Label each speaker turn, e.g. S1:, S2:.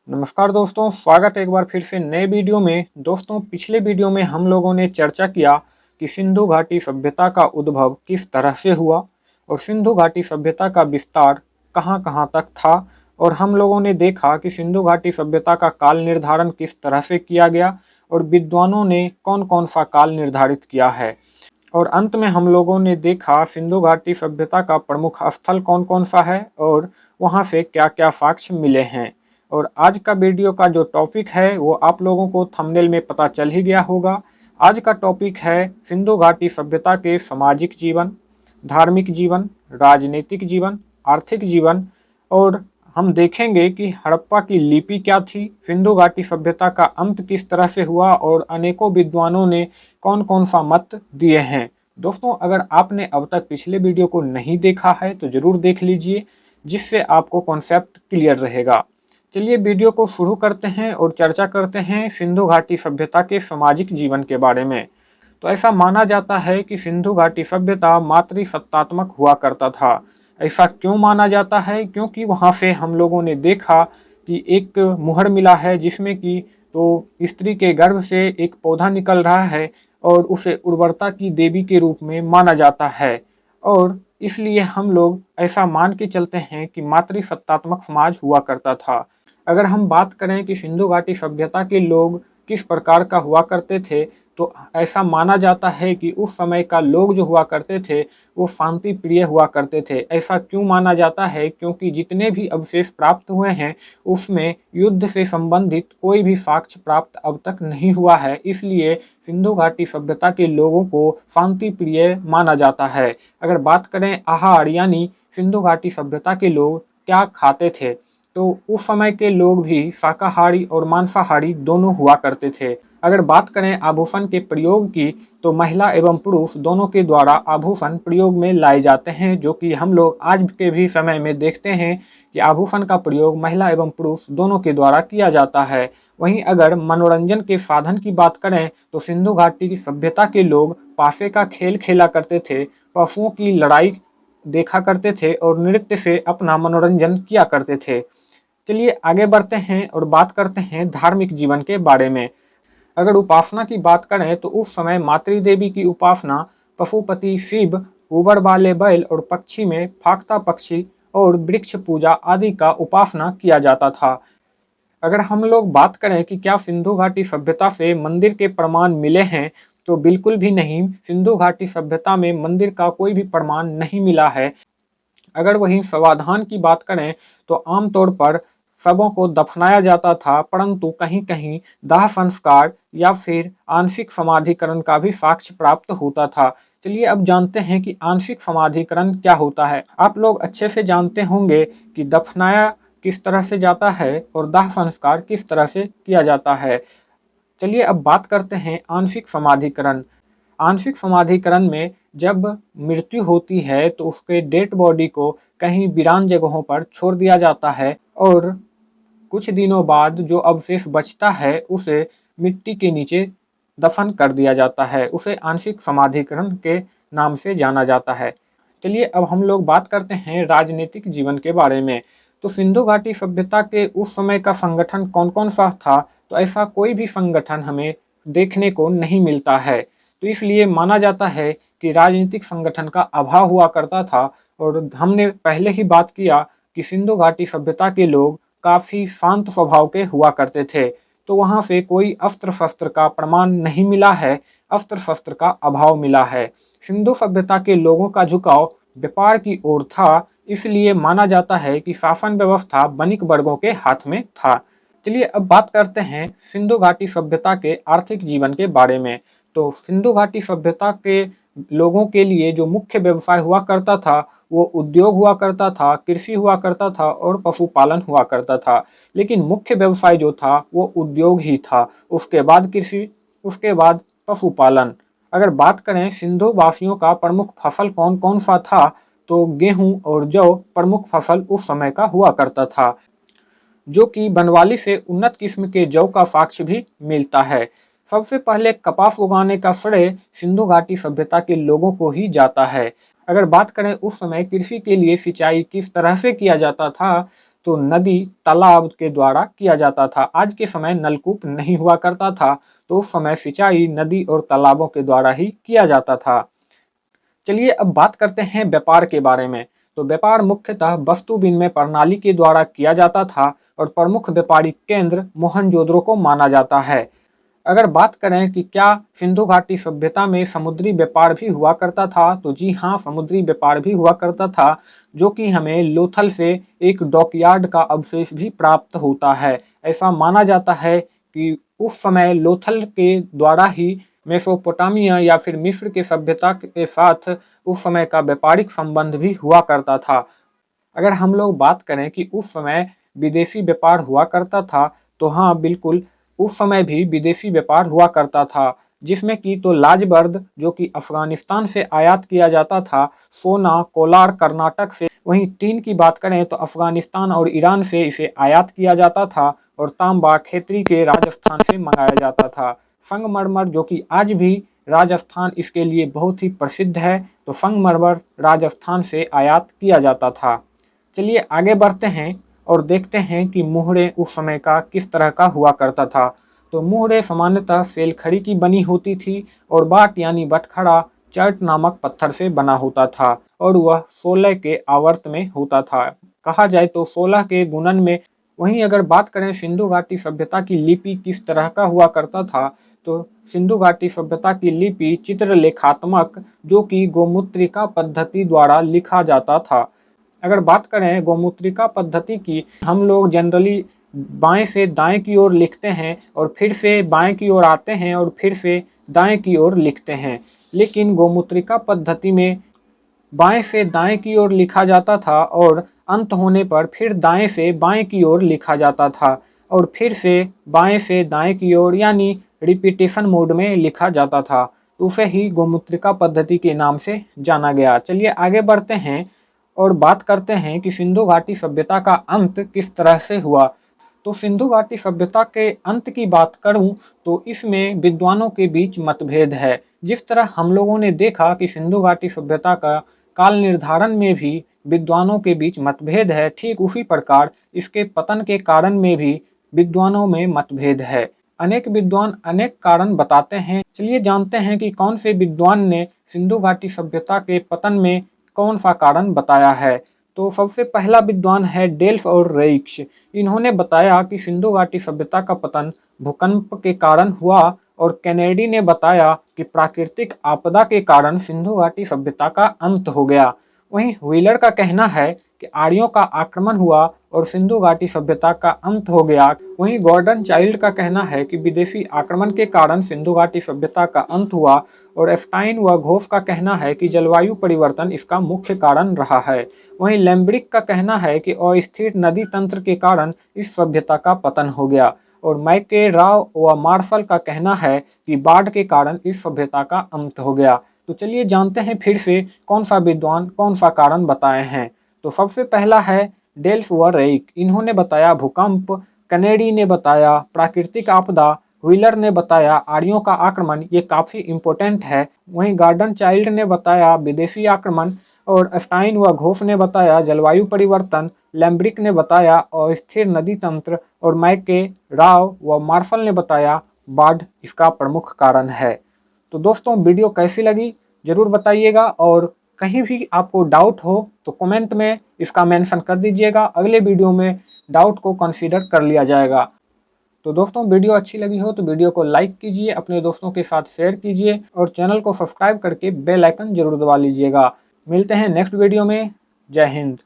S1: नमस्कार दोस्तों, स्वागत है एक बार फिर से नए वीडियो में। दोस्तों, पिछले वीडियो में हम लोगों ने चर्चा किया कि सिंधु घाटी सभ्यता का उद्भव किस तरह से हुआ और सिंधु घाटी सभ्यता का विस्तार कहाँ-कहाँ तक था। और हम लोगों ने देखा कि सिंधु घाटी सभ्यता का काल निर्धारण किस तरह से किया गया और विद्वानों ने कौन-कौन सा काल निर्धारित किया है। और अंत में हम लोगों ने देखा सिंधु घाटी सभ्यता का प्रमुख स्थल कौन-कौन सा है और वहाँ से क्या-क्या साक्ष्य मिले हैं। और आज का वीडियो का जो टॉपिक है वो आप लोगों को थंबनेल में पता चल ही गया होगा। आज का टॉपिक है सिंधु घाटी सभ्यता के सामाजिक जीवन, धार्मिक जीवन, राजनीतिक जीवन, आर्थिक जीवन। और हम देखेंगे कि हड़प्पा की लिपि क्या थी, सिंधु घाटी सभ्यता का अंत किस तरह से हुआ और अनेकों विद्वानों ने कौन-कौन सा मत दिए हैं। दोस्तों, अगर आपने अब तक पिछले वीडियो को नहीं देखा है तो ज़रूर देख लीजिए, जिससे आपको कॉन्सेप्ट क्लियर रहेगा। चलिए वीडियो को शुरू करते हैं और चर्चा करते हैं सिंधु घाटी सभ्यता के सामाजिक जीवन के बारे में। तो ऐसा माना जाता है कि सिंधु घाटी सभ्यता मातृसत्तात्मक हुआ करता था। ऐसा क्यों माना जाता है? क्योंकि वहाँ से हम लोगों ने देखा कि एक मुहर मिला है जिसमें कि तो स्त्री के गर्भ से एक पौधा निकल रहा है और उसे उर्वरता की देवी के रूप में माना जाता है। और इसलिए हम लोग ऐसा मान के चलते हैं कि मातृसत्तात्मक समाज हुआ करता था। अगर हम बात करें कि सिंधु घाटी सभ्यता के लोग किस प्रकार का हुआ करते थे, तो ऐसा माना जाता है कि उस समय का लोग जो हुआ करते थे वो शांति प्रिय हुआ करते थे। ऐसा क्यों माना जाता है? क्योंकि जितने भी अवशेष प्राप्त हुए हैं उसमें युद्ध से संबंधित कोई भी साक्ष्य प्राप्त अब तक नहीं हुआ है। इसलिए सिंधु घाटी सभ्यता के लोगों को शांति प्रिय माना जाता है। अगर बात करें आहार यानी सिंधु घाटी सभ्यता के लोग क्या खाते थे, तो उस समय के लोग भी शाकाहारी और मांसाहारी दोनों हुआ करते थे। अगर बात करें आभूषण के प्रयोग की, तो महिला एवं पुरुष दोनों के द्वारा आभूषण प्रयोग में लाए जाते हैं, जो कि हम लोग आज के भी समय में देखते हैं कि आभूषण का प्रयोग महिला एवं पुरुष दोनों के द्वारा किया जाता है। वहीं अगर मनोरंजन के साधन की बात करें, तो सिंधु घाटी की सभ्यता के लोग पासे का खेल खेला करते थे, पशुओं की लड़ाई देखा करते थे और नृत्य से अपना मनोरंजन किया करते थे। चलिए आगे बढ़ते हैं और बात करते हैं धार्मिक जीवन के बारे में। अगर उपासना की बात करें, तो उस समय मातृ देवी की उपासना पशुपति शिव, ऊबर वाले बैल और पक्षी में फाख्ता पक्षी और वृक्ष पूजा आदि का उपासना किया जाता था। अगर हम लोग बात करें कि क्या सिंधु घाटी सभ्यता से मंदिर के प्रमाण मिले हैं, तो बिल्कुल भी नहीं। सिंधु घाटी सभ्यता में मंदिर का कोई भी प्रमाण नहीं मिला है। अगर वहीं समाधान की बात करें, तो आमतौर पर शवों को दफनाया जाता था, परंतु कहीं-कहीं दाह संस्कार या फिर आंशिक समाधिकरण का भी साक्ष्य प्राप्त होता था। चलिए अब जानते हैं कि आंशिक समाधिकरण क्या होता है। आप लोग अच्छे से जानते होंगे कि दफनाया किस तरह से जाता है और दाह संस्कार किस तरह से किया जाता है। चलिए अब बात करते हैं आंशिक समाधिकरण। आंशिक समाधिकरण में जब मृत्यु होती है तो उसके डेड बॉडी को कहीं वीरान जगहों पर छोड़ दिया जाता है और कुछ दिनों बाद जो अवशेष बचता है उसे मिट्टी के नीचे दफन कर दिया जाता है। उसे आंशिक समाधिकरण के नाम से जाना जाता है। चलिए अब हम लोग बात करते हैं राजनीतिक जीवन के बारे में। तो सिंधु घाटी सभ्यता के उस समय का संगठन कौन-कौन सा था? तो ऐसा कोई भी संगठन हमें देखने को नहीं मिलता है। तो इसलिए माना जाता है कि राजनीतिक संगठन का अभाव हुआ करता था। और हमने पहले ही बात किया कि सिंधु घाटी सभ्यता के लोग काफ़ी शांत स्वभाव के हुआ करते थे। तो वहाँ से कोई अस्त्र-शस्त्र का प्रमाण नहीं मिला है, अस्त्र-शस्त्र का अभाव मिला है। सिंधु सभ्यता के लोगों का झुकाव व्यापार की ओर था, इसलिए माना जाता है कि शासन व्यवस्था वणिक वर्गों के हाथ में था। चलिए अब बात करते हैं सिंधु घाटी सभ्यता के आर्थिक जीवन के बारे में। तो सिंधु घाटी सभ्यता के लोगों के लिए जो मुख्य व्यवसाय हुआ करता था वो उद्योग हुआ करता था, कृषि हुआ करता था और पशुपालन हुआ करता था। लेकिन मुख्य व्यवसाय जो था वो उद्योग ही था, उसके बाद कृषि, उसके बाद पशुपालन। अगर बात करें सिंधु वासियों का प्रमुख फसल कौन कौन सा था, तो गेहूं और जौ प्रमुख फसल उस समय का हुआ करता था, जो कि बनवाली से उन्नत किस्म के जौ का साक्ष्य भी मिलता है। सबसे पहले कपास उगाने का श्रेय सिंधु घाटी सभ्यता के लोगों को ही जाता है। अगर बात करें उस समय कृषि के लिए सिंचाई किस तरह से किया जाता था, तो नदी तालाब के द्वारा किया जाता था। आज के समय नलकूप नहीं हुआ करता था, तो उस समय सिंचाई नदी और तालाबों के द्वारा ही किया जाता था। चलिए अब बात करते हैं व्यापार के बारे में। तो व्यापार मुख्यतः वस्तु विनिमय प्रणाली के द्वारा किया जाता था और प्रमुख व्यापारिक केंद्र मोहनजोदड़ो को माना जाता है। अगर बात करें कि क्या सिंधु घाटी सभ्यता में समुद्री व्यापार भी हुआ करता था, तो जी हाँ, समुद्री व्यापार भी हुआ करता था, जो कि हमें लोथल से एक डॉकयार्ड का अवशेष भी प्राप्त होता है। ऐसा माना जाता है कि उस समय लोथल के द्वारा ही मेसोपोटामिया या फिर मिस्र के सभ्यता के साथ उस समय का व्यापारिक संबंध भी हुआ करता था। अगर हम लोग बात करें कि उस समय विदेशी व्यापार हुआ करता था, तो हाँ बिल्कुल, उस समय भी विदेशी व्यापार हुआ करता था, जिसमें कि तो लाजबर्द जो कि अफगानिस्तान से आयात किया जाता था, सोना कोलार कर्नाटक से, वहीं टीन की बात करें तो अफगानिस्तान और ईरान से इसे आयात किया जाता था, और तांबा खेतरी के राजस्थान से मंगाया जाता था। संगमरमर जो कि आज भी राजस्थान इसके लिए बहुत ही प्रसिद्ध है, तो संगमरमर राजस्थान से आयात किया जाता था। चलिए आगे बढ़ते हैं और देखते हैं कि मुहरे उस समय का किस तरह का हुआ करता था। तो मुहरे सामान्यतः सेलखड़ी की बनी होती थी और बाट यानी बटखरा चर्ट नामक पत्थर से बना होता था, और वह 16 के आवर्त में होता था। कहा जाए तो 16 के गुणन में। वहीं अगर बात करें सिंधु घाटी सभ्यता की लिपि किस तरह का हुआ करता था, तो सिंधु घाटी सभ्यता की लिपि चित्रलेखात्मक, जो कि गोमुद्रिका पद्धति द्वारा लिखा जाता था। अगर बात करें गोमुद्रिका पद्धति की, हम लोग जनरली बाएं से दाएं की ओर लिखते हैं और फिर से बाएं की ओर आते हैं और फिर से दाएं की ओर लिखते हैं, लेकिन गोमुद्रिका पद्धति में बाएं से दाएं की ओर लिखा जाता था और अंत होने पर फिर दाएं से बाएं की ओर लिखा जाता था और फिर से बाएं से दाएं की ओर, यानी रिपीटेशन मोड में लिखा जाता था। उसे ही गोमुद्रिका पद्धति के नाम से जाना गया। चलिए आगे बढ़ते हैं और बात करते हैं कि सिंधु घाटी सभ्यता का अंत किस तरह से हुआ। तो सिंधु घाटी सभ्यता के अंत की बात करूं तो इसमें विद्वानों के बीच मतभेद है। जिस तरह हम लोगों ने देखा कि सिंधु घाटी सभ्यता का काल निर्धारण में भी विद्वानों के बीच मतभेद है, ठीक उसी प्रकार इसके पतन के कारण में भी विद्वानों में मतभेद है। अनेक विद्वान अनेक कारण बताते हैं। चलिए जानते हैं कि कौन से विद्वान ने सिंधु घाटी सभ्यता के पतन में कौन सा कारण बताया है। तो सबसे पहला विद्वान है डेल्फ और रेइक्स। इन्होंने बताया कि सिंधु घाटी सभ्यता का पतन भूकंप के कारण हुआ, और कैनेडी ने बताया कि प्राकृतिक आपदा के कारण सिंधु घाटी सभ्यता का अंत हो गया। वहीं व्हीलर का कहना है कि आर्यों का आक्रमण हुआ और सिंधु घाटी सभ्यता का अंत हो गया। वहीं गॉर्डन चाइल्ड का कहना है कि विदेशी आक्रमण के कारण सिंधु घाटी सभ्यता का अंत हुआ, और एफ्टाइन व घोष का कहना है कि जलवायु परिवर्तन इसका मुख्य कारण रहा है। वहीं लैम्ब्रिक का कहना है कि अस्थिर नदी तंत्र के कारण इस सभ्यता का पतन हो गया, और मैके राव व मार्शल का कहना है कि बाढ़ के कारण इस सभ्यता का अंत हो गया। तो चलिए जानते हैं फिर से कौन सा विद्वान कौन सा कारण बताए हैं। तो सबसे पहला है डेल्फ व रेइक। इन्होंने बताया भूकंप, कनेडी ने बताया प्राकृतिक आपदा, व्हीलर ने बताया आर्यों का आक्रमण, ये काफी इंपॉर्टेंट है। वहीं गार्डन चाइल्ड ने बताया विदेशी आक्रमण, और स्टाइन व घोष ने बताया जलवायु परिवर्तन, लैम्ब्रिक ने बताया अस्थिर नदी तंत्र, और मैके राव व मार्शल ने बताया बाढ़ इसका प्रमुख कारण है। तो दोस्तों वीडियो कैसी लगी जरूर बताइएगा, और कहीं भी आपको डाउट हो तो कमेंट में इसका मेंशन कर दीजिएगा। अगले वीडियो में डाउट को कंसीडर कर लिया जाएगा। तो दोस्तों वीडियो अच्छी लगी हो तो वीडियो को लाइक कीजिए, अपने दोस्तों के साथ शेयर कीजिए, और चैनल को सब्सक्राइब करके बेल आइकन जरूर दबा लीजिएगा। मिलते हैं नेक्स्ट वीडियो में। जय हिंद।